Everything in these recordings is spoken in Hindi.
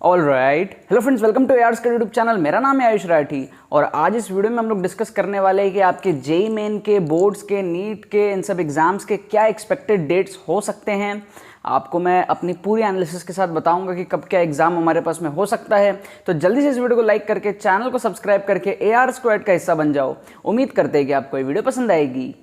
All right, hello friends, welcome to ARS का यूट्यूब चैनल। मेरा नाम है आयुष राठी और आज इस वीडियो में हम लोग डिस्कस करने वाले हैं कि आपके जेईई मेन के, बोर्ड्स के, नीट के, इन सब एग्जाम्स के क्या एक्सपेक्टेड डेट्स हो सकते हैं। आपको मैं अपनी पूरी एनालिसिस के साथ बताऊंगा कि कब क्या एग्जाम हमारे पास में हो सकता है। तो जल्दी से इस वीडियो को लाइक करके चैनल को सब्सक्राइब करके एआर स्क्वाड का हिस्सा बन जाओ। उम्मीद करते हैं कि आपको ये वीडियो पसंद आएगी।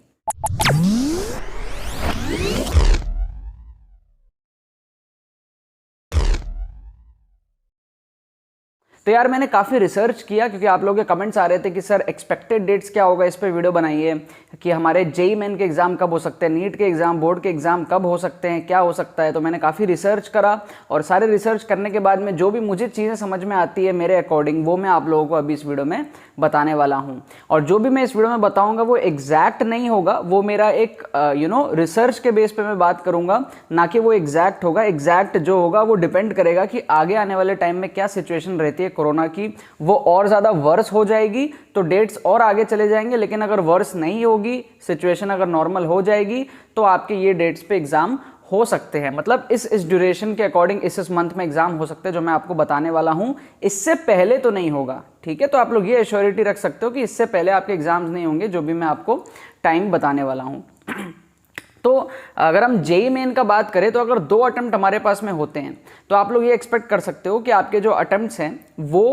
तो यार मैंने काफ़ी रिसर्च किया क्योंकि आप लोगों के कमेंट्स आ रहे थे कि सर एक्सपेक्टेड डेट्स क्या होगा, इस पे वीडियो बनाइए कि हमारे जेईई मेन के एग्ज़ाम कब हो सकते हैं, नीट के एग्ज़ाम, बोर्ड के एग्ज़ाम कब हो सकते हैं, क्या हो सकता है। तो मैंने काफ़ी रिसर्च करा और सारे रिसर्च करने के बाद में जो भी मुझे चीज़ें समझ में आती है मेरे अकॉर्डिंग, वो मैं आप लोगों को अभी इस वीडियो में बताने वाला हूँ। और जो भी मैं इस वीडियो में बताऊँगा वो एग्जैक्ट नहीं होगा, वो मेरा एक रिसर्च के बेस पे मैं बात करूँगा, ना कि वो एग्जैक्ट होगा। एग्जैक्ट जो होगा वो डिपेंड करेगा कि आगे आने वाले टाइम में क्या सिचुएशन रहती है कोरोना की, वो और ज़्यादा वर्स हो जाएगी तो डेट्स और आगे चले जाएंगे, लेकिन अगर वर्स नहीं होगी सिचुएशन, अगर नॉर्मल हो जाएगी तो आपके ये डेट्स पे एग्जाम हो सकते हैं। मतलब इस ड्यूरेशन के अकॉर्डिंग इस मंथ में एग्जाम हो सकते हैं जो मैं आपको बताने वाला हूं। इससे पहले तो नहीं होगा, ठीक है। तो आप लोग ये एश्योरिटी रख सकते हो कि इससे पहले आपके एग्जाम्स नहीं होंगे, जो भी मैं आपको टाइम बताने वाला हूं। तो अगर हम जेईई मेन का बात करें तो अगर 2 अटेम्प्ट हमारे पास में होते हैं तो आप लोग ये एक्सपेक्ट कर सकते हो कि आपके जो अटेम्प्ट्स हैं वो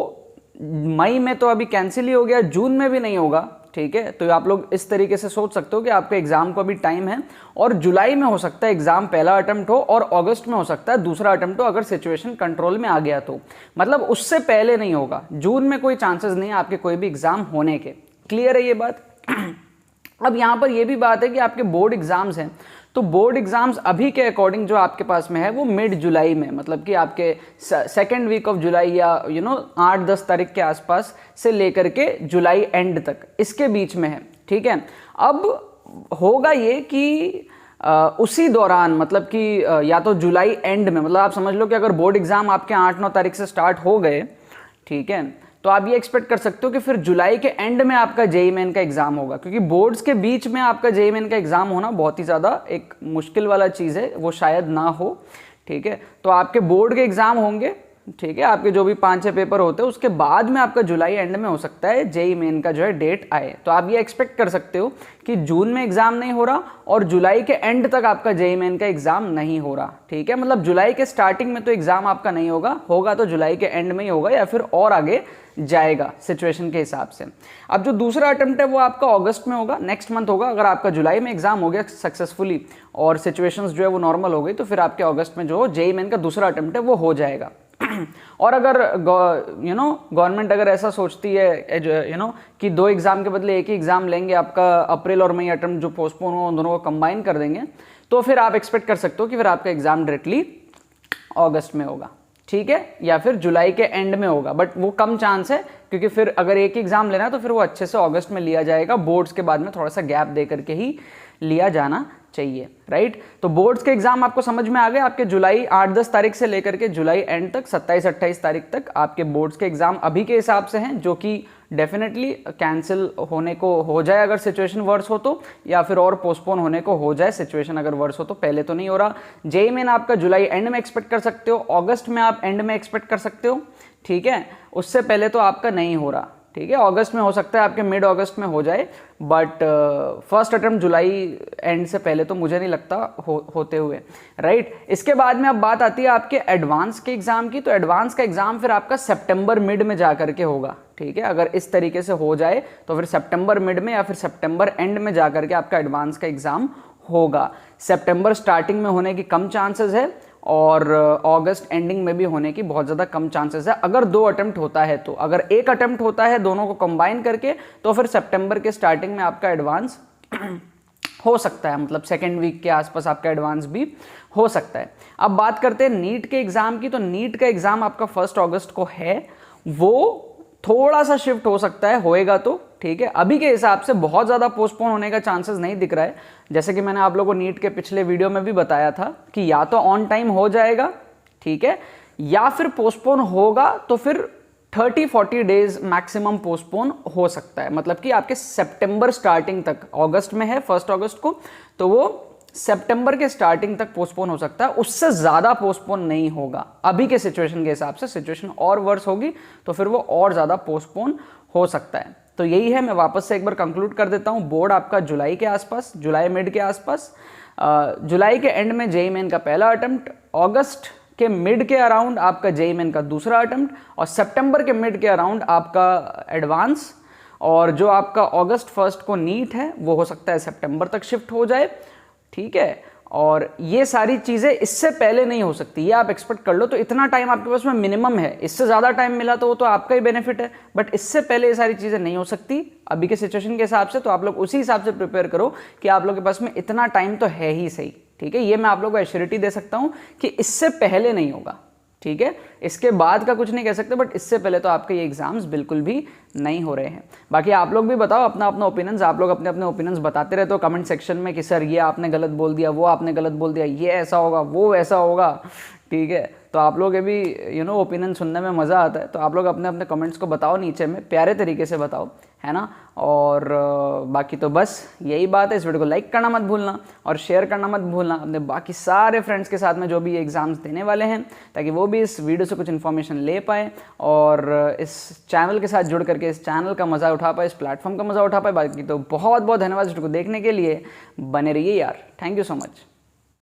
मई में तो अभी कैंसिल ही हो गया, जून में भी नहीं होगा, ठीक है। तो आप लोग इस तरीके से सोच सकते हो कि आपके एग्जाम को अभी टाइम है और जुलाई में हो सकता है एग्जाम पहला अटेम्प्ट हो और अगस्त में हो सकता है दूसरा अटेम्प्ट हो, अगर सिचुएशन कंट्रोल में आ गया तो। मतलब उससे पहले नहीं होगा, जून में कोई चांसेस नहीं है आपके कोई भी एग्जाम होने के। क्लियर है ये बात? अब यहाँ पर यह भी बात है कि आपके बोर्ड एग्जाम्स हैं, तो बोर्ड एग्जाम्स अभी के अकॉर्डिंग जो आपके पास में है वो मिड जुलाई में, मतलब कि आपके सेकेंड वीक ऑफ जुलाई या 8-10 तारीख के आसपास से लेकर के जुलाई एंड तक, इसके बीच में है, ठीक है। अब होगा ये कि उसी दौरान, मतलब कि या तो जुलाई एंड में, मतलब आप समझ लो कि अगर बोर्ड एग्जाम आपके 8-9 तारीख से स्टार्ट हो गए, ठीक है, तो आप ये एक्सपेक्ट कर सकते हो कि फिर जुलाई के एंड में आपका जेईई मेन का एग्जाम होगा, क्योंकि बोर्ड्स के बीच में आपका जेईई मेन का एग्जाम होना बहुत ही ज़्यादा एक मुश्किल वाला चीज़ है, वो शायद ना हो, ठीक है। तो आपके बोर्ड के एग्जाम होंगे, ठीक है, आपके जो भी 5-6 पेपर होते हैं उसके बाद में आपका जुलाई एंड में हो सकता है जेईई मेन का जो है डेट आए। तो आप ये एक्सपेक्ट कर सकते हो कि जून में एग्जाम नहीं हो रहा और जुलाई के एंड तक आपका जेईई मेन का एग्जाम नहीं हो रहा, ठीक है। मतलब जुलाई के स्टार्टिंग में तो एग्जाम आपका नहीं होगा, होगा तो जुलाई के एंड में ही होगा या फिर और आगे जाएगा सिचुएशन के हिसाब से। अब जो दूसरा अटेम्प्ट है वो आपका अगस्त में होगा, नेक्स्ट मंथ होगा। अगर आपका जुलाई में एग्जाम हो गया सक्सेसफुली और सिचुएशंस जो है वो नॉर्मल हो गई तो फिर आपके अगस्त में जो जेईई मेन का दूसरा अटेम्प्ट है वो हो जाएगा। और अगर गवर्नमेंट अगर ऐसा सोचती है कि 2 एग्जाम के बदले एक ही एग्जाम लेंगे, आपका अप्रैल और मई अटेम्प्ट जो पोस्टपोन हो उन दोनों को कंबाइन कर देंगे, तो फिर आप एक्सपेक्ट कर सकते हो कि फिर आपका एग्जाम डायरेक्टली अगस्त में होगा, ठीक है, या फिर जुलाई के एंड में होगा। बट वो कम चांस है, क्योंकि फिर अगर एक ही एग्जाम लेना है तो फिर वो अच्छे से अगस्त में लिया जाएगा, बोर्ड्स के बाद में थोड़ा सा गैप दे करके ही लिया जाना चाहिए, राइट। तो बोर्ड्स के एग्जाम आपको समझ में आ गए, आपके जुलाई 8-10 तारीख से लेकर के जुलाई एंड तक 27-28 तारीख तक आपके बोर्ड्स के एग्जाम अभी के हिसाब से हैं, जो कि डेफिनेटली कैंसिल होने को हो जाए अगर सिचुएशन वर्स हो तो, या फिर और पोस्टपोन होने को हो जाए सिचुएशन अगर वर्स हो तो। पहले तो नहीं हो रहा। जेईई मेन आपका जुलाई एंड में एक्सपेक्ट कर सकते हो, अगस्त में आप एंड में एक्सपेक्ट कर सकते हो, ठीक है। उससे पहले तो आपका नहीं हो रहा, ठीक है। अगस्त में हो सकता है, आपके मिड अगस्त में हो जाए, but first attempt July and से पहले तो मुझे नहीं लगता होते हुए, राइट। इसके बाद में अब बात आती है आपके एडवांस के एग्जाम की। तो एडवांस का एग्जाम फिर आपका सितंबर मिड में जा करके होगा, ठीक है। अगर इस तरीके से हो जाए तो फिर सितंबर मिड में या फिर सितंबर एंड में जा करके आपका एडवांस का एग्जाम होगा। सितंबर स्टार्टिंग में होने की कम चांसेस है और अगस्त एंडिंग में भी होने की बहुत ज़्यादा कम चांसेस है, अगर 2 अटेम्प्ट होता है तो। अगर एक अटेम्प्ट होता है दोनों को कंबाइन करके तो फिर सितंबर के स्टार्टिंग में आपका एडवांस हो सकता है, मतलब सेकेंड वीक के आसपास आपका एडवांस भी हो सकता है। अब बात करते हैं नीट के एग्जाम की। तो नीट का एग्जाम आपका 1 अगस्त को है, वो थोड़ा सा शिफ्ट हो सकता है, होएगा तो, ठीक है। अभी के हिसाब से बहुत ज़्यादा पोस्टपोन होने का चांसेस नहीं दिख रहा है, जैसे कि मैंने आप लोगों को नीट के पिछले वीडियो में भी बताया था कि या तो ऑन टाइम हो जाएगा, ठीक है, या फिर पोस्टपोन होगा तो फिर 30-40 डेज मैक्सिमम पोस्टपोन हो सकता है। मतलब कि आपके सितंबर स्टार्टिंग तक, अगस्त में है 1 अगस्त को, तो वो सितंबर के स्टार्टिंग तक पोस्टपोन हो सकता है, उससे ज़्यादा पोस्टपोन नहीं होगा अभी के सिचुएशन के हिसाब से। सिचुएशन और वर्स होगी तो फिर वो और ज़्यादा पोस्टपोन हो सकता है। तो यही है, मैं वापस से एक बार कंक्लूड कर देता हूँ। बोर्ड आपका जुलाई के आसपास, जुलाई मिड के आसपास, जुलाई के एंड में जेईई मेन का पहला अटेम्प्ट, अगस्त के मिड के अराउंड आपका जेईई मेन का दूसरा अटेम्प्ट, और सितंबर के मिड के अराउंड आपका एडवांस, और जो आपका अगस्त 1 को नीट है वो हो सकता है सितंबर तक शिफ्ट हो जाए, ठीक है। और ये सारी चीज़ें इससे पहले नहीं हो सकती, ये आप एक्सपेक्ट कर लो। तो इतना टाइम आपके पास में मिनिमम है, इससे ज़्यादा टाइम मिला तो वो तो आपका ही बेनिफिट है, बट इससे पहले ये सारी चीज़ें नहीं हो सकती अभी के सिचुएशन के हिसाब से। तो आप लोग उसी हिसाब से प्रिपेयर करो कि आप लोग के पास में इतना टाइम तो है ही सही, ठीक है। ये मैं आप लोग को एश्योरिटी दे सकता हूँ कि इससे पहले नहीं होगा, ठीक है। इसके बाद का कुछ नहीं कह सकते, बट इससे पहले तो आपके ये एग्जाम्स बिल्कुल भी नहीं हो रहे हैं। बाकी आप लोग भी बताओ अपना अपना ओपिनियंस, आप लोग अपने अपने ओपिनियंस बताते रहते हो कमेंट सेक्शन में कि सर ये आपने गलत बोल दिया, वो आपने गलत बोल दिया, ये ऐसा होगा, वो वैसा होगा, ठीक है। तो आप लोग भी ओपिनियन सुनने में मज़ा आता है। तो आप लोग अपने अपने कमेंट्स को बताओ नीचे में, प्यारे तरीके से बताओ, है ना। और बाकी तो बस यही बात है। इस वीडियो को लाइक करना मत भूलना और शेयर करना मत भूलना अपने बाकी सारे फ्रेंड्स के साथ में जो भी ये एग्ज़ाम्स देने वाले हैं, ताकि वो भी इस वीडियो से कुछ इन्फॉर्मेशन ले पाए और इस चैनल के साथ जुड़ करके इस चैनल का मज़ा उठा पाए, इस प्लेटफॉर्म का मज़ा उठा पाए। बाकी तो बहुत बहुत धन्यवाद वीडियो को देखने के लिए, बने रहिए यार। Thank you so much.